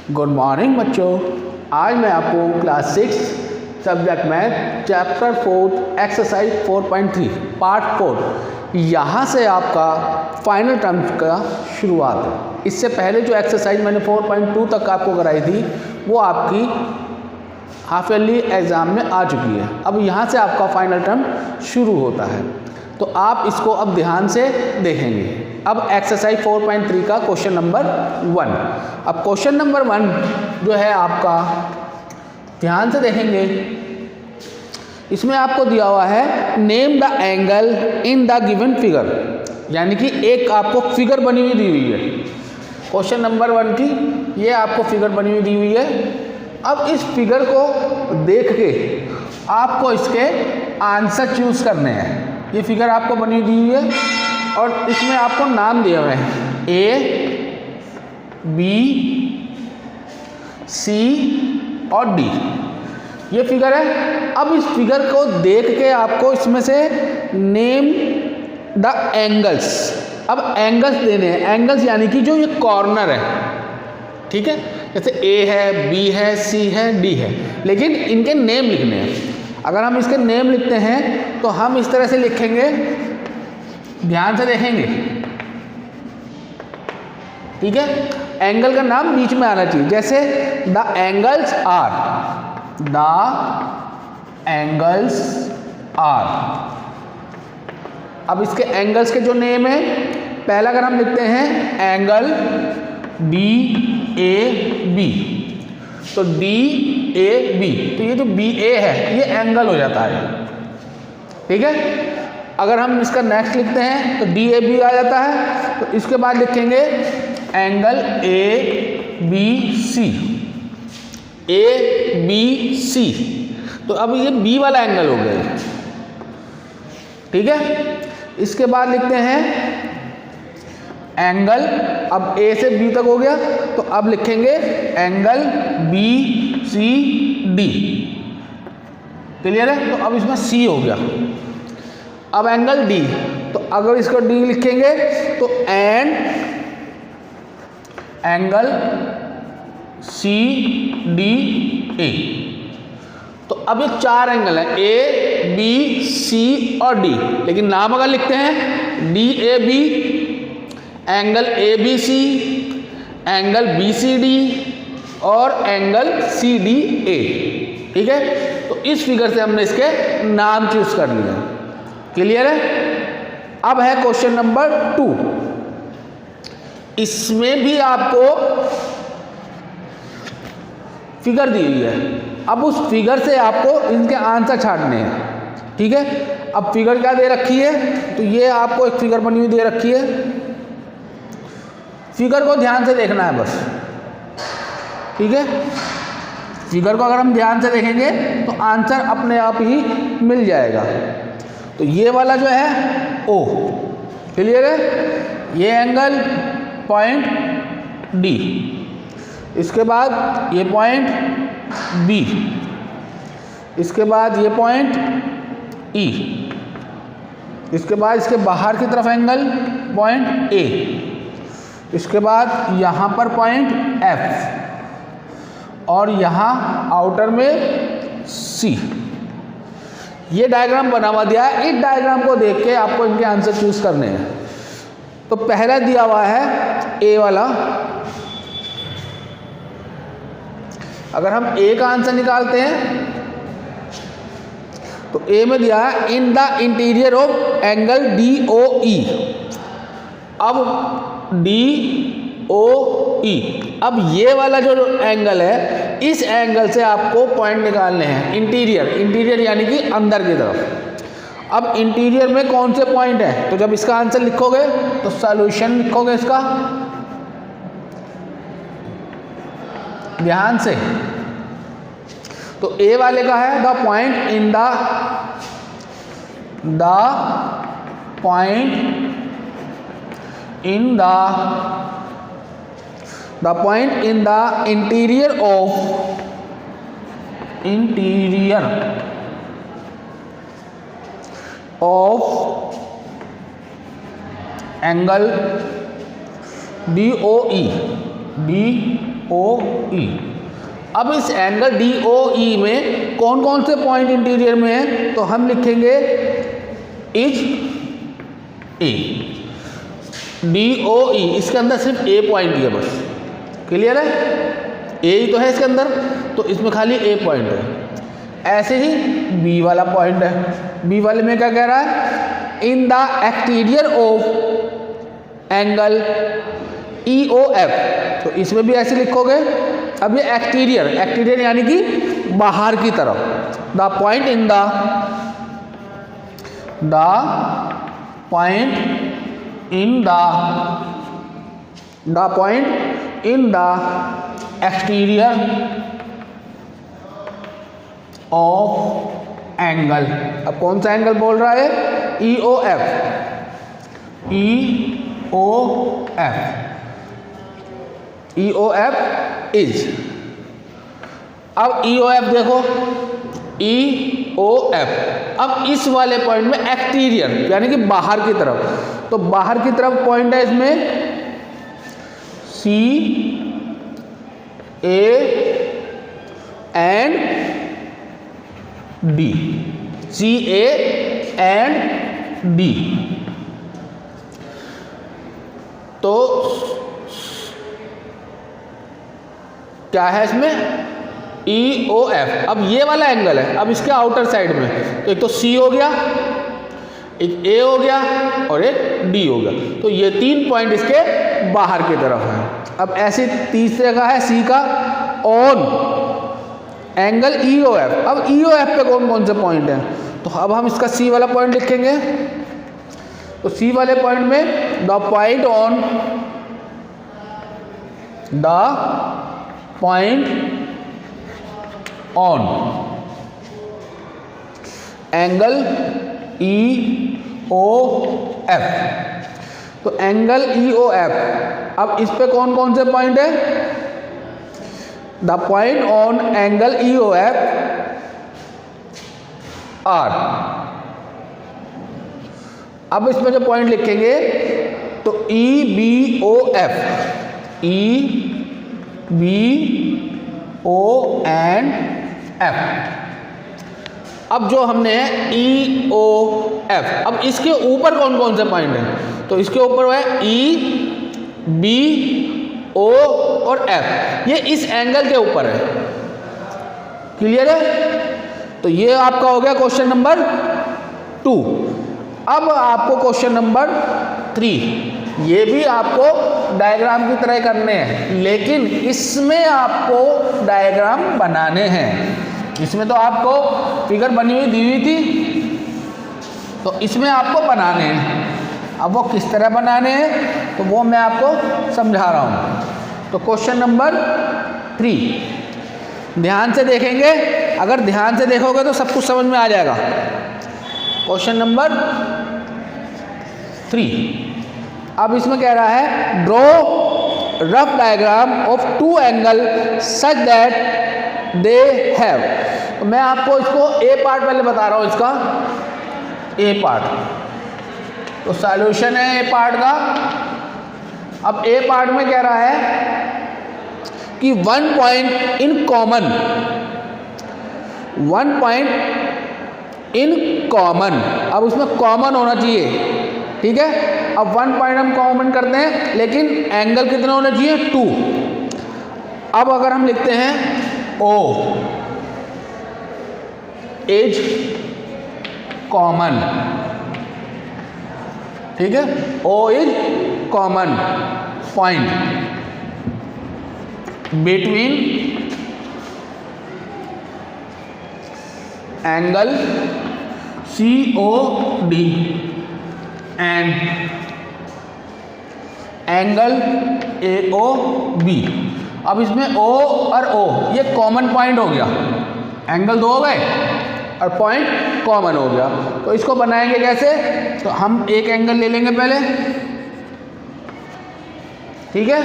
Good morning बच्चों। आज मैं आपको class 6 subject math chapter 4 exercise 4.3 part 4 यहाँ से आपका फाइनल टर्म्स का शुरुआत है। इससे पहले जो एक्सरसाइज मैंने 4.2 तक आपको कराई थी वो आपकी हाफ ईयरली एग्ज़ाम में आ चुकी है। अब यहाँ से आपका फाइनल टर्म शुरू होता है, तो आप इसको अब ध्यान से देखेंगे। अब एक्सरसाइज 4.3 का क्वेश्चन नंबर 1। अब क्वेश्चन नंबर 1 जो है आपका ध्यान से देखेंगे, इसमें आपको दिया हुआ है name the angle in the given figure, यानी कि एक आपको फिगर बनी हुई दी हुई है। क्वेश्चन नंबर 1 की ये आपको फिगर बनी हुई दी हुई है। अब इस फिगर को देख के आपको इसके आंसर चूज करने हैं। ये फिगर आपको बनी दी हुई है और इसमें आपको नाम दिए हुए हैं ए, बी, सी और डी। ये फिगर है। अब इस फिगर को देख के आपको इसमें से नेम द एंगल्स, अब एंगल्स देने हैं। एंगल्स यानी कि जो ये कॉर्नर है, ठीक है, जैसे ए है, बी है, सी है, डी है, लेकिन इनके नेम लिखने हैं। अगर हम इसके नेम लिखते हैं तो हम इस तरह से लिखेंगे, ध्यान से देखेंगे, ठीक है। एंगल का नाम बीच में आना चाहिए, जैसे the angles are, the angles are. अब इसके एंगल्स के जो नेम है, पहला अगर हम लिखते हैं एंगल डी ए बी, तो डी ए बी, तो ये जो बी ए है ये एंगल हो जाता है, ठीक है। अगर हम इसका नेक्स्ट लिखते हैं तो डी ए बी आ जाता है। तो इसके बाद लिखेंगे angle A B C, A B C, तो अब ये बी वाला एंगल हो गया, ठीक है। इसके बाद लिखते हैं एंगल, अब ए से बी तक हो गया, तो अब लिखेंगे angle B C D, clear है। तो अब इसमें सी हो गया। अब एंगल डी, तो अगर इसको डी लिखेंगे तो and angle C D A. तो अब ये 4 एंगल हैं, ए बी सी और डी, लेकिन नाम अगर लिखते हैं D A B, angle A B C, angle B C D और एंगल सी डी ए, ठीक है। तो इस फिगर से हमने इसके नाम चूज कर लिया, क्लियर है। अब है क्वेश्चन नंबर 2। इसमें भी आपको फिगर दी हुई है। अब उस फिगर से आपको इनके आंसर छांटने हैं, ठीक है। अब फिगर क्या दे रखी है, तो ये आपको एक फिगर बनी हुई दे रखी है। फिगर को ध्यान से देखना है बस, ठीक है। फिगर को अगर हम ध्यान से देखेंगे तो आंसर अपने आप ही मिल जाएगा। तो ये वाला जो है ओ, क्लियर है। ये एंगल पॉइंट डी, इसके बाद ये पॉइंट बी, इसके बाद ये पॉइंट ई, इसके बाद इसके बाहर की तरफ एंगल पॉइंट ए, इसके बाद यहाँ पर पॉइंट एफ और यहाँ आउटर में सी। ये डायग्राम बना हुआ दिया है। इस डायग्राम को देख के आपको इनके आंसर चूज करने हैं। तो पहला दिया हुआ है ए वाला। अगर हम ए का आंसर निकालते हैं तो ए में दिया है in the interior of angle D O E. अब डी ओ ई, अब ये वाला जो एंगल है, इस एंगल से आपको पॉइंट निकालने हैं इंटीरियर, इंटीरियर यानी कि अंदर की तरफ। अब इंटीरियर में कौन से पॉइंट है, तो जब इसका आंसर लिखोगे तो सॉल्यूशन लिखोगे इसका, ध्यान से। तो ए वाले का है the point in the point in the point in the interior of angle DOE O E. अब इस एंगल डी ओ ई में कौन कौन से पॉइंट इंटीरियर में है, तो हम लिखेंगे इज ए। डी ओ ई इसके अंदर सिर्फ ए पॉइंट ही है बस, क्लियर है, ए ही तो है इसके अंदर, तो इसमें खाली ए पॉइंट है। ऐसे ही बी वाला पॉइंट है, बी वाले में क्या कह रहा है, in the exterior of angle E O F, तो इसमें भी ऐसे लिखोगे। अब ये एक्सटीरियर, एक्सटीरियर यानी कि बाहर की तरफ, the point in the point in the exterior of angle. अब कौन सा एंगल बोल रहा है, E O F, E O F, E O F is. अब ई ओ एफ देखो, ई ओ एफ, अब इस वाले पॉइंट में एक्सटीरियर यानी कि बाहर की तरफ, तो बाहर की तरफ पॉइंट है इसमें C A and D, C A and D. तो क्या है इसमें, ई ओ एफ। अब ये वाला एंगल है, अब इसके आउटर साइड में, तो एक तो सी हो गया, एक ए हो गया और एक डी हो गया, तो ये तीन पॉइंट इसके बाहर की तरफ है। अब ऐसे तीसरे का है सी का on angle E O F. अब ई ओ एफ पे कौन कौन से पॉइंट हैं, तो अब हम इसका सी वाला पॉइंट लिखेंगे। तो सी वाले पॉइंट में the point on angle E O F, तो एंगल ई ओ एफ। अब इस पे कौन कौन से पॉइंट है, the point on angle E O F are. अब इसमें जो पॉइंट लिखेंगे तो E B O F, E B O and F. अब जो हमने ई ओ एफ, अब इसके ऊपर कौन कौन से पॉइंट हैं, तो इसके ऊपर है ई बी ओ और एफ, ये इस एंगल के ऊपर है, क्लियर है। तो ये आपका हो गया क्वेश्चन नंबर 2। अब आपको क्वेश्चन नंबर 3, ये भी आपको डायग्राम की तरह करने हैं, लेकिन इसमें आपको डायग्राम बनाने हैं। इसमें तो आपको फिगर बनी हुई दी हुई थी, तो इसमें आपको बनाने हैं। अब वो किस तरह बनाने हैं तो वो मैं आपको समझा रहा हूँ। तो क्वेश्चन नंबर 3 ध्यान से देखेंगे, अगर ध्यान से देखोगे तो सब कुछ समझ में आ जाएगा। क्वेश्चन नंबर 3, अब इसमें कह रहा है draw rough diagram of two angle such that they have. तो मैं आपको इसको ए पार्ट पहले बता रहा हूँ, इसका ए पार्ट। तो सॉल्यूशन है ए पार्ट का। अब ए पार्ट में कह रहा है कि one point in common, one point in common, अब उसमें कॉमन होना चाहिए, ठीक है। अब वन पॉइंट हम कॉमन करते हैं, लेकिन एंगल कितना होना चाहिए, 2। अब अगर हम लिखते हैं ओ इज कॉमन, ठीक है, O is common point between angle C O D and angle A O B. अब इसमें ओ और ओ ये कॉमन पॉइंट हो गया, एंगल 2 हो गए और पॉइंट कॉमन हो गया। तो इसको बनाएंगे कैसे, तो हम एक एंगल ले लेंगे पहले, ठीक है।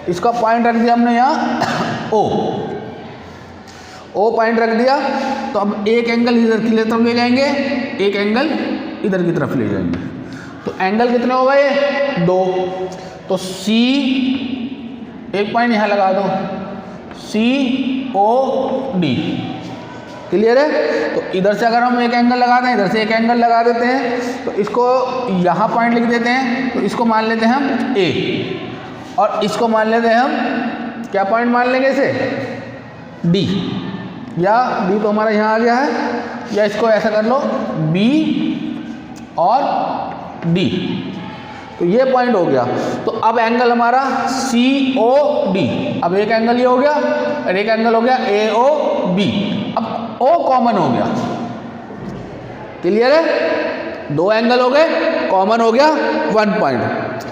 इसका पॉइंट रख दिया हमने यहाँ ओ पॉइंट रख दिया। तो अब एक एंगल इधर की तरफ ले जाएंगे, एक एंगल इधर की तरफ ले जाएंगे। तो एंगल कितने हो गए, 2। तो सी एक पॉइंट यहाँ लगा दो, सी ओ डी। क्लियर है? तो इधर से अगर हम एक एंगल लगाते हैं, इधर से एक एंगल लगा देते हैं, तो इसको यहाँ पॉइंट लिख देते हैं। तो इसको मान लेते हैं हम ए, और इसको मान लेते हैं हम क्या पॉइंट मान लेंगे इसे, डी, या डी तो हमारा यहाँ आ गया है, या इसको ऐसा कर लो बी और डी। तो ये पॉइंट हो गया। तो अब एंगल हमारा सी ओ डी, अब एक एंगल ये हो गया और एक एंगल हो गया ए ओ बी। अब ओ कॉमन हो गया। क्लियर है? दो एंगल हो गए, कॉमन हो गया 1 पॉइंट।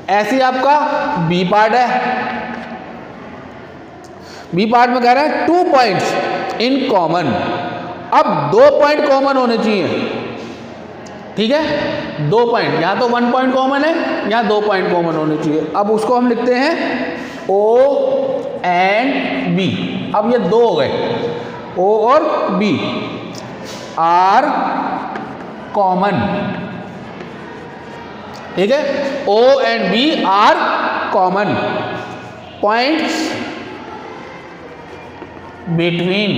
ऐसे ही आपका बी पार्ट है। बी पार्ट में कह रहा है 2 पॉइंट्स इन कॉमन। अब 2 पॉइंट कॉमन होने चाहिए। ठीक है, 2 पॉइंट, यहाँ तो 1 पॉइंट कॉमन है, यहाँ 2 पॉइंट कॉमन होने चाहिए। अब उसको हम लिखते हैं ओ एंड बी। अब ये 2 हो गए, ओ और बी आर कॉमन। ठीक है, O and B are common points between.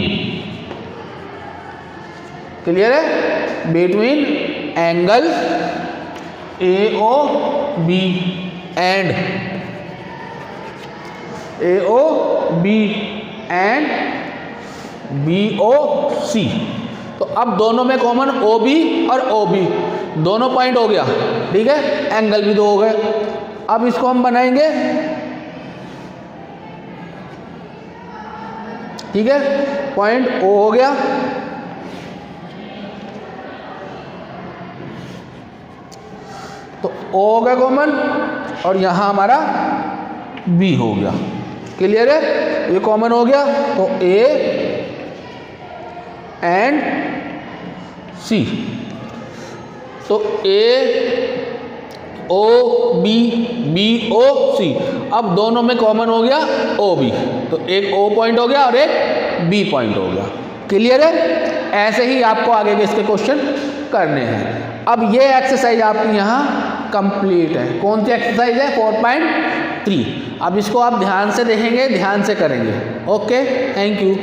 Clear है? Between angle A O B and A O B and B O C. तो अब दोनों में कॉमन ओ बी और ओ बी, दोनों पॉइंट हो गया। ठीक है, एंगल भी 2 हो गए। अब इसको हम बनाएंगे। ठीक है, पॉइंट ओ हो गया, तो ओ हो गया कॉमन, और यहां हमारा बी हो गया। क्लियर है? ये कॉमन हो गया, तो ए एंड सी। तो ए ओ बी, बी ओ सी। अब दोनों में कॉमन हो गया ओ बी, तो एक ओ पॉइंट हो गया और एक बी पॉइंट हो गया। क्लियर है? ऐसे ही आपको आगे के इसके क्वेश्चन करने हैं। अब ये एक्सरसाइज आपकी यहाँ कंप्लीट है। कौन सी एक्सरसाइज है? 4.3। अब इसको आप ध्यान से देखेंगे, ध्यान से करेंगे। Okay, thank you.